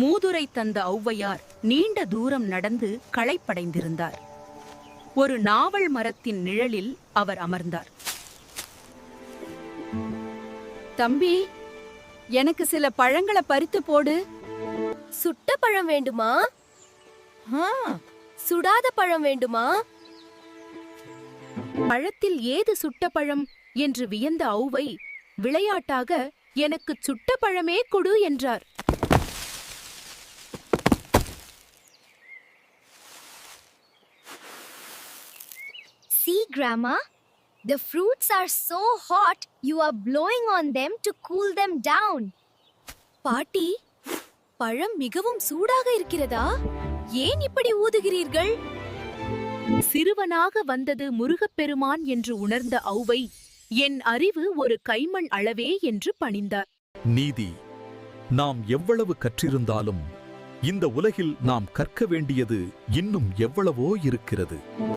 மூதுரை தந்த ஔவையார் நீண்ட தூரம் நடந்து களைப்படைந்திருந்தார். ஒரு நாவல் மரத்தின் நிழலில் அவர் அமர்ந்தார். தம்பி, எனக்கு சில பழங்களை பறித்து போடு. சுட்ட பழம் வேண்டுமா? சுடாத பழம் வேண்டுமா? பழத்தில் ஏது சுட்ட பழம் என்று வியந்த ஔவை விளையாட்டாக எனக்கு சுட்ட பழமே கொடு என்றார். See, Grandma, the fruits are so hot, you are blowing on them to cool them down. பாட்டி, பழம் மிகவும் சூடாக இருக்கிறதா? ஏன் இப்படி ஊதுகிறீர்கள்? சிறுவனாக வந்தது முருகப்பெருமான் என்று உணர்ந்த ஔவை என் அறிவு ஒரு கைமண் அளவே என்று பணிந்தார். நீதி. நாம் எவ்வளவு கற்றிருந்தாலும் இந்த உலகில் நாம் கற்க வேண்டியது இன்னும் எவ்வளவோ இருக்கிறது.